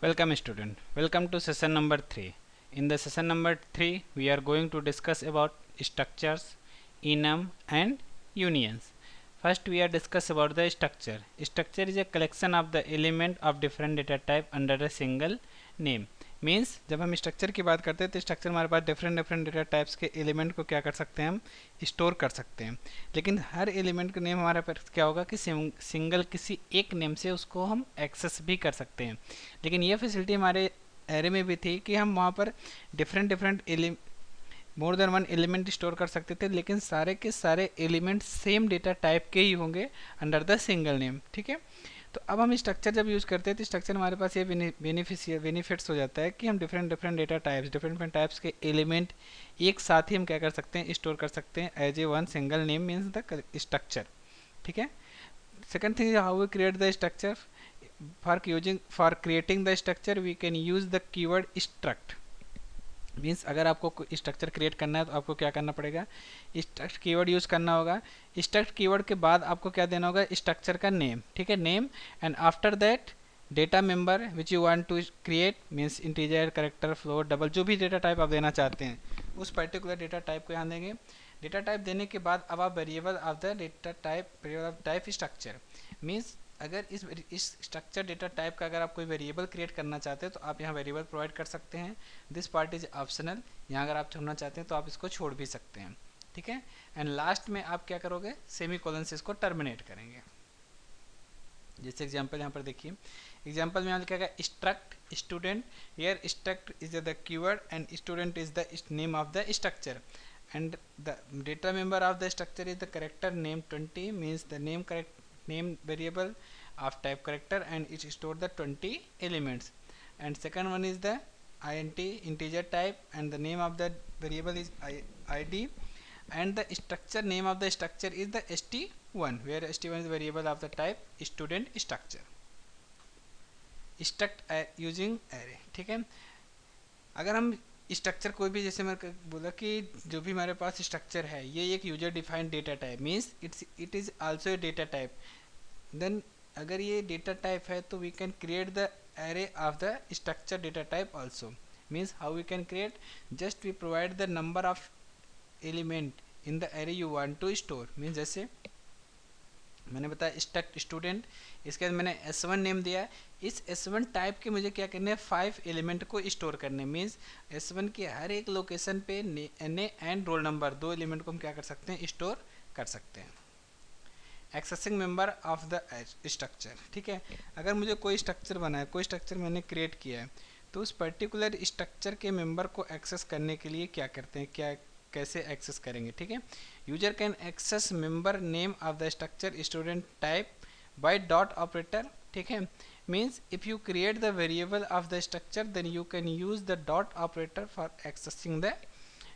Welcome student. Welcome to session number 3. In the session number 3 we are going to discuss about structures, enum and unions. First we are discuss about the structure. Structure is a collection of the element of different data type under a single name. Means जब हम structure की बात करते हैं तो structure हमारे पास different different data types के element को क्या कर सकते हैं, हम स्टोर कर सकते हैं। लेकिन हर एलिमेंट का नेम हमारे पास क्या होगा कि सिंगल किसी एक नेम से उसको हम एक्सेस भी कर सकते हैं। लेकिन ये फैसिलिटी हमारे एरे में भी थी कि हम वहाँ पर different different more than one element store कर सकते थे, लेकिन सारे के सारे एलिमेंट सेम डेटा टाइप के ही होंगे अंडर द सिंगल नेम। ठीक है, तो अब हम स्ट्रक्चर जब यूज़ करते हैं तो स्ट्रक्चर हमारे पास ये बेनिफिट्स हो जाता है कि हम different different data types different types के एलिमेंट एक साथ ही हम क्या कर सकते हैं, स्टोर कर सकते हैं as a one single name means the structure. ठीक है, second thing how we create the structure. For creating the structure we can use the keyword struct. Means अगर आपको स्ट्रक्चर क्रिएट करना है तो आपको क्या करना पड़ेगा, स्ट्रक्ट कीवर्ड यूज़ करना होगा। स्ट्रक्ट कीवर्ड के बाद आपको क्या देना होगा, स्ट्रक्चर का नेम। ठीक है, name and after that data member which you want to create means integer, character, float, double, जो भी डेटा टाइप आप देना चाहते हैं उस पर्टिकुलर डेटा टाइप को यहाँ देंगे। डेटा टाइप देने के बाद अब आप variable of the data type, variable of type structure. Means अगर इस स्ट्रक्चर डेटा टाइप का अगर आप कोई वेरिएबल क्रिएट करना चाहते हैं तो आप यहाँ वेरिएबल प्रोवाइड कर सकते हैं। दिस पार्ट इज ऑप्शनल, यहाँ अगर आप छोड़ना चाहते हैं तो आप इसको छोड़ भी सकते हैं। ठीक है, एंड लास्ट में आप क्या करोगे, सेमी कोलन से इसको टर्मिनेट करेंगे। जैसे एग्जांपल यहाँ पर देखिए, एग्जांपल में यहाँ लिखा है struct student, here struct is the keyword and student is the name of the structure and the data member of the structure is the character name 20 means the name variable of type character and it store the 20 elements, and second one is the int integer type and the name of the variable is id and the structure name of the structure is the st1 where st1 is the variable of the type student structure struct using array। ठीक है, अगर हम structure कोई भी, जैसे मैं बोला कि जो भी हमारे पास स्ट्रक्चर है ये एक user defined data type means it is also a data type. Then अगर ये डेटा टाइप है तो we can create the array of the structure data type also. Means how we can create, just we provide the number of element in the array you want to store. Means जैसे मैंने बताया struct student, इसके बाद मैंने S1 name दिया है। इस S1 type के मुझे क्या करने हैं, 5 एलिमेंट को स्टोर करने। मीन्स S1 के हर एक लोकेशन पे NA and roll number 2 element को हम क्या कर सकते हैं, स्टोर कर सकते हैं। Accessing member of the structure. ठीक है, अगर मुझे कोई स्ट्रक्चर बना है, कोई स्ट्रक्चर मैंने क्रिएट किया है तो उस पर्टिकुलर स्ट्रक्चर के मेंबर को एक्सेस करने के लिए क्या करते हैं, क्या कैसे एक्सेस करेंगे। ठीक है, user can access member name of the structure student type by dot operator. ठीक है, means if you create the variable of the structure then you can use the dot operator for accessing the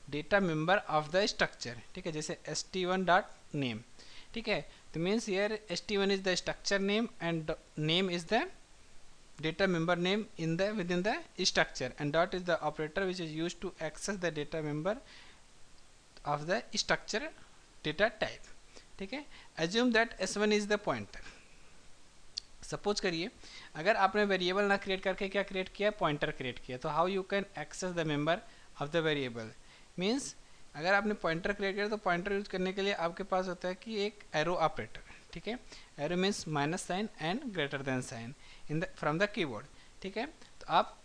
data member of the structure. ठीक है, जैसे st1 dot name. ठीक है, तो means here st1 is the structure name and name is the data member name in the within the structure and dot is the operator which is used to access the data member of the structure data type। ठीक है, assume that s1 is the pointer। Suppose करिए अगर आपने variable ना create करके क्या create किया, pointer create किया, तो how you can access the member of the variable. Means अगर आपने पॉइंटर क्रिएट किया तो पॉइंटर यूज करने के लिए आपके पास होता है कि एक एरो ऑपरेटर। ठीक है, arrow means minus sign and greater than sign in the from the keyboard. ठीक है, तो आप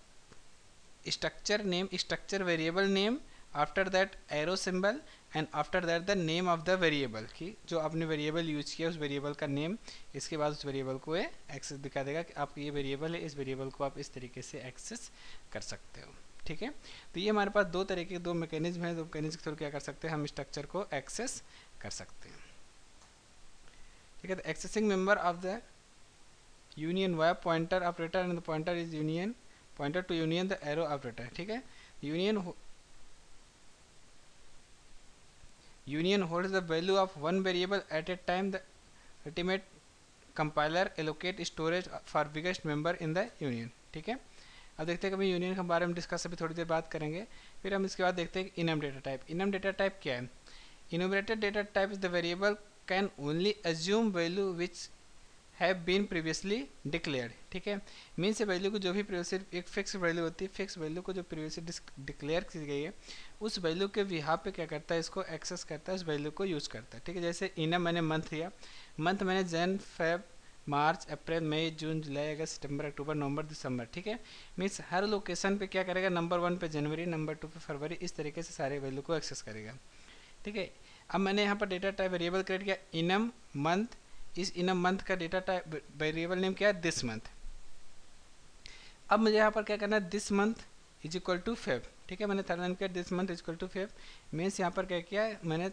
structure name, structure variable name, after that arrow symbol and after that the name of the variable की जो आपने variable use किया उस variable का नेम, इसके बाद उस वेरिएबल को एक्सेस दिखा देगा कि आप ये वेरिएबल है, इस वेरिएबल को आप इस तरीके से एक्सेस कर सकते हो। ठीक है, तो ये हमारे पास दो तरह के दो मैकेनिज्म है, दो मैकेनिज्म के थ्रू क्या कर सकते हैं, हम स्ट्रक्चर को एक्सेस कर सकते हैं। ठीक है, accessing member of the union via pointer operator and the pointer is union pointer to union the arrow operator. ठीक है, union holds the value of one variable at a time, the ultimate compiler allocate storage for biggest member in the union. ठीक है, अब देखते हैं कभी union के बारे में डिस्कस अभी थोड़ी देर बात करेंगे। फिर हम इसके बाद देखते हैं enum data type. Enum data type क्या है, enumerated data type is the variable can only assume value which have been previously declared, ठीक है। मीन्स वैल्यू को जो भी प्रीवियसली एक फिक्स वैल्यू होती है, फिक्स वैल्यू को जो प्रीवियसली डिक्लेयर की गई है उस वैल्यू के बिहाफ पे क्या करता है, इसको एक्सेस करता है, उस वैल्यू को यूज करता है, ठीक है। जैसे इन मैंने मंथ लिया, मंथ मैंने जन फेब मार्च अप्रैल मई जून जुलाई अगस्त सितंबर अक्टूबर नवंबर दिसंबर, ठीक है। मीन्स हर लोकेशन पे क्या करेगा, नंबर 1 पे जनवरी, नंबर 2 पे फरवरी, इस तरीके से सारे वैल्यू को एक्सेस करेगा, ठीक है। अब मैंने यहाँ पर डेटा टाइप वेरिएबल क्रिएट किया इनम मंथ, इस इनम मंथ का डेटा टाइप वेरिएबल नेम क्या है, दिस मंथ। अब मुझे यहाँ पर क्या करना है, this month is equal to Feb, ठीक है। मैंने थर्ड लाइन किया this month is equal to Feb, means यहाँ पर क्या किया मैंने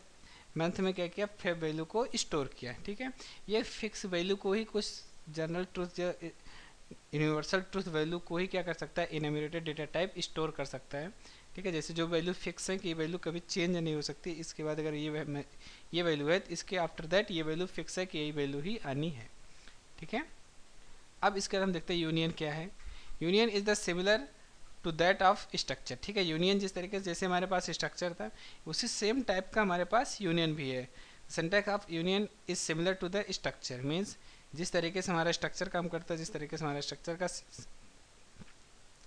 मंथ में क्या किया, फेब वैल्यू को स्टोर किया, ठीक है। ये फिक्स वैल्यू को ही कुछ जनरल ट्रूथ जो यूनिवर्सल ट्रूथ वैल्यू को ही क्या कर सकता है, इनएम्यूरेटेड डेटा टाइप स्टोर कर सकता है, ठीक है। जैसे जो वैल्यू फिक्स है कि ये वैल्यू कभी चेंज नहीं हो सकती, इसके बाद अगर ये वैल्यू है तो इसके आफ्टर दैट ये वैल्यू फिक्स है कि यही वैल्यू ही आनी है, ठीक है। अब इसके बाद हम देखते हैं यूनियन क्या है। Union is the similar to that of structure, ठीक है। यूनियन जिस तरीके से जैसे हमारे पास स्ट्रक्चर था उसी सेम टाइप का हमारे पास यूनियन भी है। Syntax of union is similar to the structure, means जिस तरीके से हमारा स्ट्रक्चर काम करता है, जिस तरीके से हमारा स्ट्रक्चर का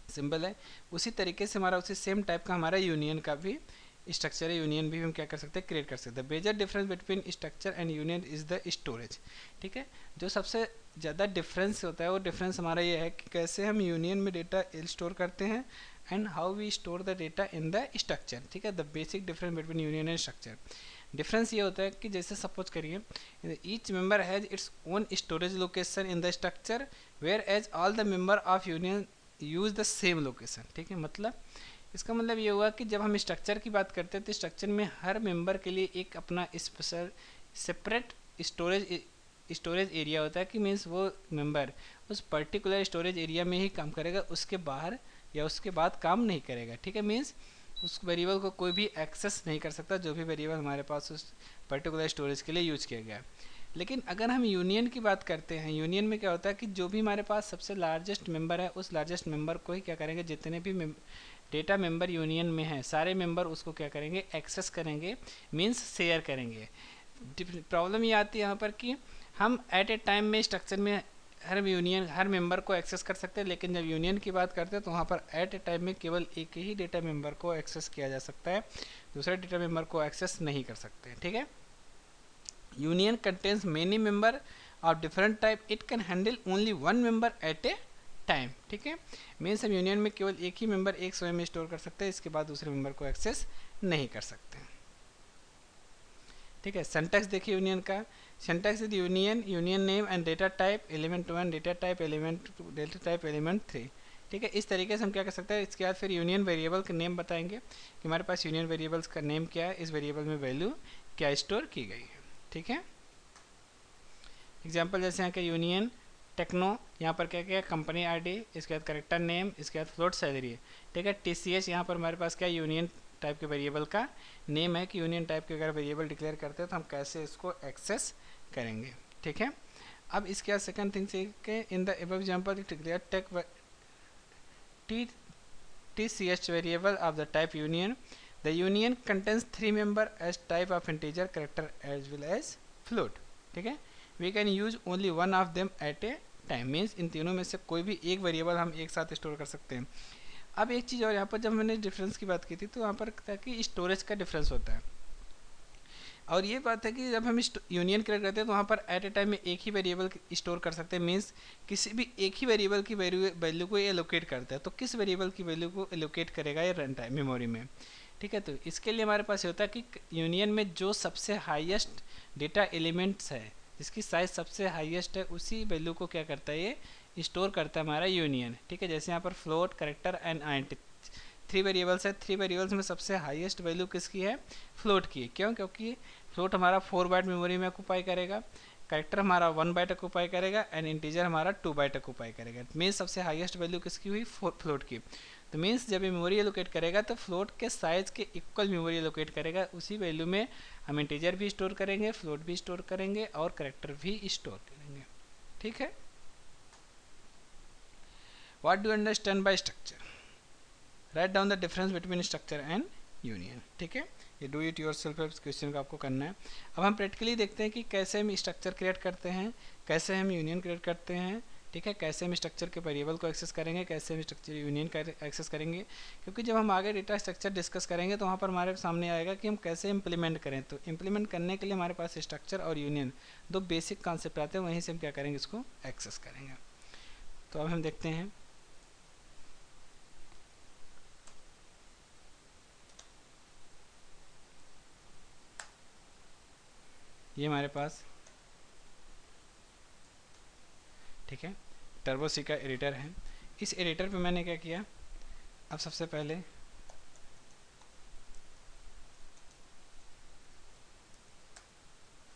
सिंबल है उसी तरीके से हमारा उसी सेम टाइप का हमारा यूनियन का भी स्ट्रक्चर है, यूनियन भी हम क्या कर सकते हैं, क्रिएट कर सकते हैं। Major difference between structure and union is the storage, ठीक है। जो सबसे ज़्यादा डिफरेंस होता है वो डिफरेंस हमारा ये है कि कैसे हम यूनियन में डेटा स्टोर करते हैं and how we store the data in the structure, ठीक है। The basic difference between union and structure, difference ये होता है कि जैसे सपोज करिए each member has its own storage location in the structure whereas all the member of union use the same location, ठीक है। मतलब इसका मतलब ये हुआ कि जब हम स्ट्रक्चर की बात करते हैं तो स्ट्रक्चर में हर मेंबर के लिए एक अपना स्पेशल सेपरेट स्टोरेज एरिया होता है कि मीन्स वो मेंबर उस पर्टिकुलर स्टोरेज एरिया में ही काम करेगा, उसके बाहर या उसके बाद काम नहीं करेगा, ठीक है। मीन्स उस वेरिएबल को कोई भी एक्सेस नहीं कर सकता जो भी वेरिएबल हमारे पास उस पर्टिकुलर स्टोरेज के लिए यूज किया गया। लेकिन अगर हम यूनियन की बात करते हैं, यूनियन में क्या होता है कि जो भी हमारे पास सबसे लार्जेस्ट मेंबर है उस लार्जेस्ट मेंबर को ही क्या करेंगे, जितने भी डेटा मेंबर यूनियन में है सारे मेंबर उसको क्या करेंगे, एक्सेस करेंगे, मीन्स शेयर करेंगे। प्रॉब्लम ये आती है यहाँ पर कि हम एट ए टाइम में स्ट्रक्चर में हर मेंबर को एक्सेस कर सकते हैं, लेकिन जब यूनियन की बात करते हैं तो वहाँ पर एट ए टाइम में केवल एक ही डेटा मेंबर को एक्सेस किया जा सकता है, दूसरे डेटा मेंबर को एक्सेस नहीं कर सकते, ठीक है। Union contains many member of different type, it can handle only one member eight a time, ठीक है। मीन्स हम यूनियन में केवल एक ही मेंबर एक समय में स्टोर कर सकते हैं, इसके बाद दूसरे मेंबर को एक्सेस नहीं कर सकते, ठीक है। सिंटैक्स देखिए यूनियन का, syntax is union, union name and data type element 1, data type element 2, data type element 3, ठीक है। इस तरीके से हम क्या कर सकते हैं। इसके बाद फिर यूनियन वेरिएबल का नेम बताएंगे कि हमारे पास यूनियन वेरिएबल्स का नेम क्या है, इस वेरिएबल में वैल्यू क्या स्टोर की गई है, ठीक है। एग्जाम्पल जैसे यहाँ के यूनियन टेक्नो, यहाँ पर क्या क्या कंपनी आईडी, इसके बाद करेक्टर नेम, इसके बाद फ्लोट सैलरी, ठीक है। टीसीएच यहाँ पर हमारे पास क्या यूनियन टाइप के वेरिएबल का नेम है कि यूनियन टाइप के अगर वेरिएबल डिक्लेयर करते हैं तो हम कैसे इसको एक्सेस करेंगे, ठीक है। अब इसके बाद सेकंड थिंग से कि in the above example declare tech TCH variable of the type union, the union contains 3 member as type of integer character as well as float, ठीक है। We can use only one of them at a time, means इन तीनों में से कोई भी एक variable हम एक साथ स्टोर कर सकते हैं। अब एक चीज़ और यहाँ पर जब मैंने डिफरेंस की बात की थी तो वहाँ पर था कि स्टोरेज का डिफरेंस होता है, और ये बात है कि जब हम यूनियन क्रिएट करते हैं तो वहाँ पर एट ए टाइम में एक ही वेरिएबल स्टोर कर सकते हैं, मीन्स किसी भी एक ही वेरिएबल की वैल्यू को ये एलोकेट करता है, तो किस वेरिएबल की वैल्यू को एलोकेट करेगा ये रन टाइम मेमोरी में, ठीक है। तो इसके लिए हमारे पास होता है कि यूनियन में जो सबसे हाईएस्ट डेटा एलिमेंट्स है, जिसकी साइज सबसे हाईएस्ट है, उसी वैल्यू को क्या करता है ये स्टोर करता है हमारा यूनियन, ठीक है। जैसे यहाँ पर float, character and identity 3 variables है, 3 वेरिएबल्स में सबसे हाईएस्ट वैल्यू किसकी है, फ्लोट की है। क्यों, क्योंकि फ्लोट हमारा 4 बाइट मेमोरी में ऑक्यूपाई करेगा, करेक्टर हमारा 1 बाइट ऑक्यूपाई करेगा एंड इंटीजर हमारा 2 बाइट ऑक्यूपाई करेगा। मीन्स सबसे हाईएस्ट वैल्यू किसकी हुई, फ्लोट की। तो मीन्स जब ये मेमोरी एलोकेट करेगा तो फ्लोट के साइज के इक्वल मेमोरी एलोकेट करेगा, उसी वैल्यू में हम इंटीजर भी स्टोर करेंगे, फ्लोट भी स्टोर करेंगे और करेक्टर भी स्टोर करेंगे, ठीक है। What do you understand by structure, write down the difference between structure and union. ठीक है, ये do it your self question का आपको करना है। अब हम प्रैक्टिकली देखते हैं कि कैसे हम स्ट्रक्चर क्रिएट करते हैं, कैसे हम यूनियन क्रिएट करते हैं। ठीक है, कैसे हम स्ट्रक्चर के वेरिएबल को एक्सेस करेंगे, कैसे हम स्ट्रक्चर यूनियन का एक्सेस करेंगे, क्योंकि जब हम आगे डेटा स्ट्रक्चर डिस्कस करेंगे तो वहाँ पर हमारे सामने आएगा कि हम कैसे इंप्लीमेंट करें। तो इंप्लीमेंट करने के लिए हमारे पास स्ट्रक्चर और यूनियन दो बेसिक कॉन्सेप्ट आते हैं, वहीं से हम क्या करेंगे, इसको एक्सेस करेंगे। तो अब हम देखते हैं, ये हमारे पास, ठीक है, टर्बो सी का एडिटर है। इस एडिटर पे मैंने क्या किया, अब सबसे पहले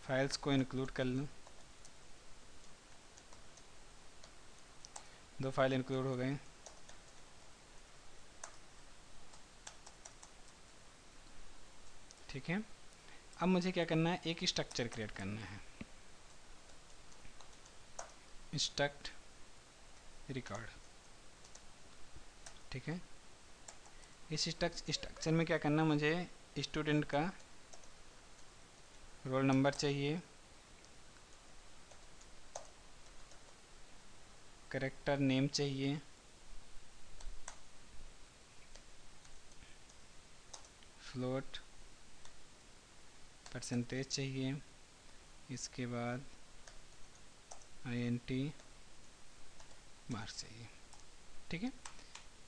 फाइल्स को इंक्लूड कर लूँ। दो फाइल इंक्लूड हो गए। ठीक है, अब मुझे क्या करना है, एक स्ट्रक्चर क्रिएट करना है, स्ट्रक्ट रिकॉर्ड। ठीक है, इस स्ट्रक्चर में क्या करना है, मुझे स्टूडेंट का रोल नंबर चाहिए, करेक्टर नेम चाहिए, फ्लोट परसेंटेज चाहिए, इसके बाद INT मार्क्स चाहिए। ठीक है,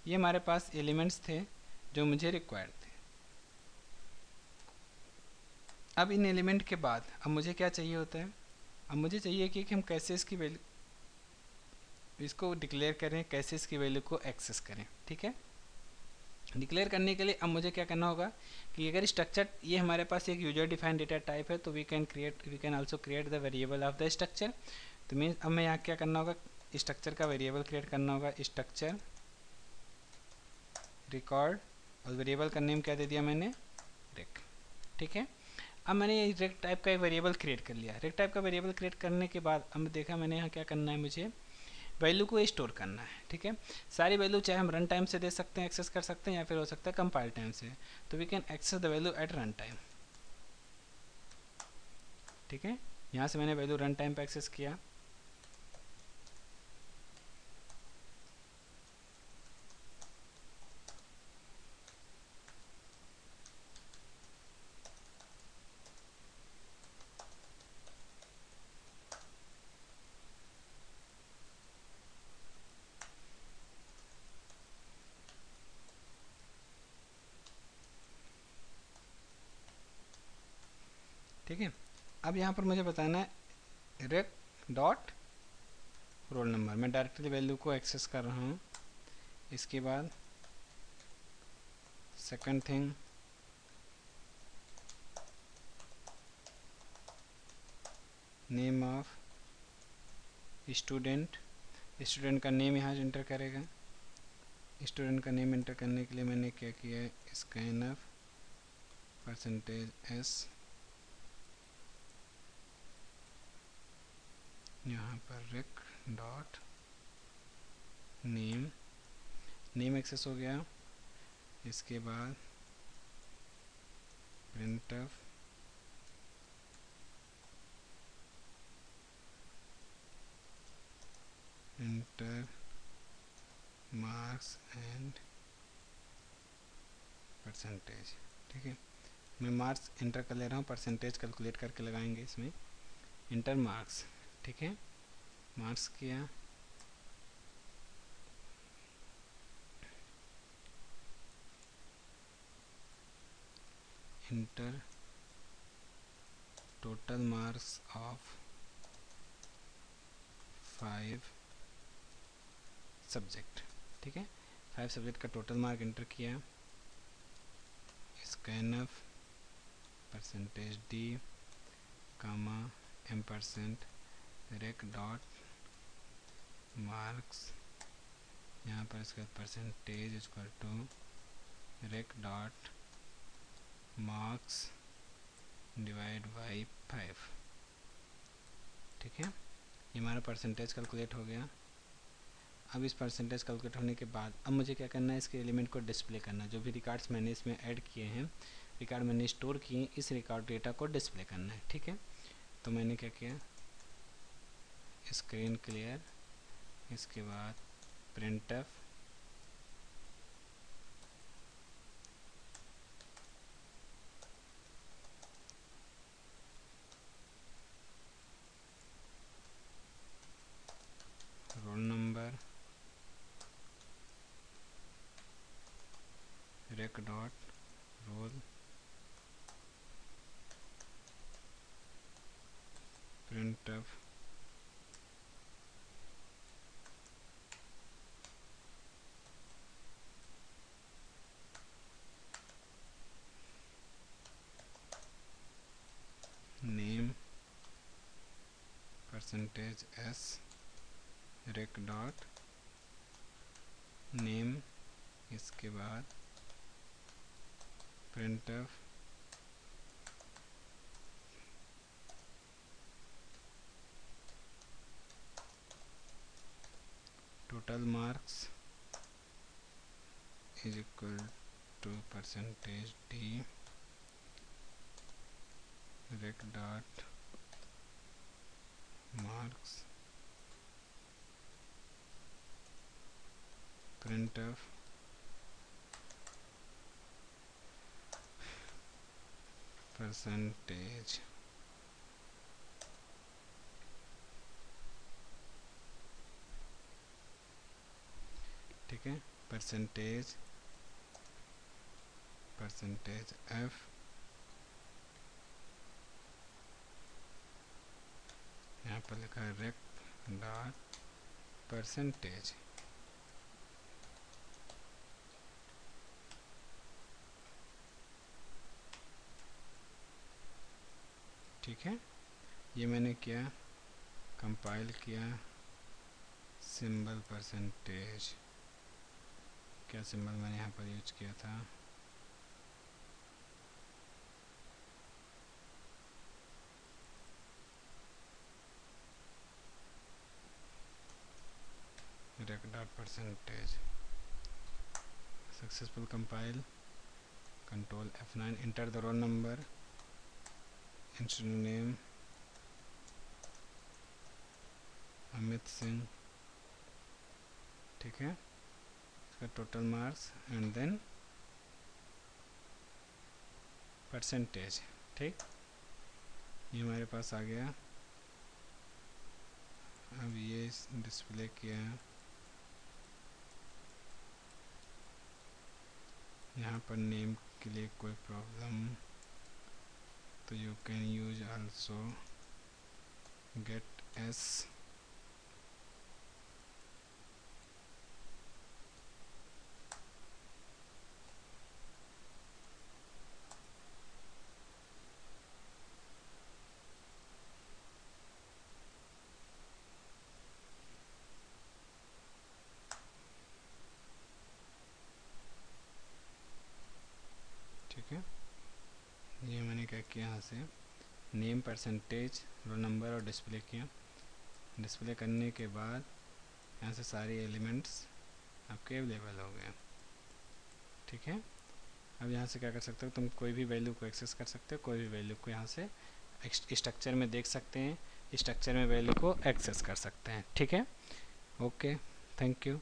ये हमारे पास एलिमेंट्स थे जो मुझे रिक्वायर्ड थे। अब इन एलिमेंट के बाद अब मुझे क्या चाहिए होता है, अब मुझे चाहिए कि हम कैसे इसकी वैल्यू, इसको डिक्लेयर करें, कैसे इसकी वैल्यू को एक्सेस करें। ठीक है, डिक्लेयर करने के लिए अब मुझे क्या करना होगा कि अगर स्ट्रक्चर, ये हमारे पास एक यूजर डिफाइंड डेटा टाइप है, तो we can also create the variable of the structure. तो मीन अब मैं यहाँ क्या करना होगा, स्ट्रक्चर का वेरिएबल क्रिएट करना होगा, स्ट्रक्चर रिकॉर्ड, और वेरिएबल का नेम क्या दे दिया मैंने, रेक। ठीक है, अब मैंने ये रेक टाइप का एक वेरिएबल क्रिएट कर लिया। रेक टाइप का वेरिएबल क्रिएट करने के बाद अब देखा मैंने यहाँ क्या करना है, मुझे वैल्यू को स्टोर करना है। ठीक है, सारी वैल्यू चाहे हम रन टाइम से दे सकते हैं, एक्सेस कर सकते हैं, या फिर हो सकता है कंपाइल टाइम से। तो we can access the value at run time. ठीक है, यहाँ से मैंने वैल्यू रन टाइम पे एक्सेस किया। ठीक है, अब यहाँ पर मुझे बताना है रेक डॉट रोल नंबर, मैं डायरेक्टली वैल्यू को एक्सेस कर रहा हूँ। इसके बाद second thing, name of student, student का नेम यहाँ एंटर करेगा। स्टूडेंट का नेम एंटर करने के लिए मैंने क्या किया है, स्कैनफ %s, यहाँ पर rec dot name, name access हो गया। इसके बाद printf enter marks and percentage. ठीक है, मैं मार्क्स इंटर कर ले रहा हूँ, परसेंटेज कैलकुलेट करके लगाएंगे इसमें। इंटर मार्क्स, ठीक है, मार्क्स किया, enter total marks of 5 subject. ठीक है, 5 सब्जेक्ट का टोटल मार्क इंटर किया। Scanf %d comma %, rec dot marks, यहाँ पर इसका percentage equal to rec dot marks divide by 5। ठीक है, ये हमारा परसेंटेज कैलकुलेट हो गया। अब इस परसेंटेज कैलकुलेट होने के बाद अब मुझे क्या करना है, इसके एलिमेंट को डिस्प्ले करना। जो भी रिकॉर्ड्स मैंने इसमें ऐड किए हैं, रिकॉर्ड मैंने स्टोर किए हैं, इस रिकॉर्ड डेटा को डिस्प्ले करना है। ठीक है, तो मैंने क्या किया, स्क्रीन क्लियर, इसके बाद printf roll number rec dot roll printf name percentage s rec dot name, इसके बाद printf total marks is equal to percentage d rec dot marks printf percentage. ठीक है, परसेंटेज एफ, यहाँ पर लिखा है रेक डॉट परसेंटेज। ठीक है, ये मैंने किया, कंपाइल किया, सिंबल परसेंटेज, क्या सिंबल मैंने यहाँ पर यूज किया था, rec dot percentage. Successful compile, control F9, enter the roll number, institute name Amit Singh. ठीक है, इसका total marks and then percentage. ठीक, ये हमारे पास आ गया। अब ये डिस्प्ले किया, यहाँ पर नेम के लिए कोई प्रॉब्लम तो you can use also get S ठीक है, ये मैंने क्या किया, यहाँ से नेम परसेंटेज रोल नंबर और डिस्प्ले किया। डिस्प्ले करने के बाद यहाँ से सारे एलिमेंट्स आपके अवेलेबल हो गए। ठीक है, अब यहाँ से क्या कर सकते हो, तुम कोई भी वैल्यू को एक्सेस कर सकते हो, कोई भी वैल्यू को यहाँ से स्ट्रक्चर में देख सकते हैं, स्ट्रक्चर में वैल्यू को एक्सेस कर सकते हैं। ठीक है, ओके, थैंक यू।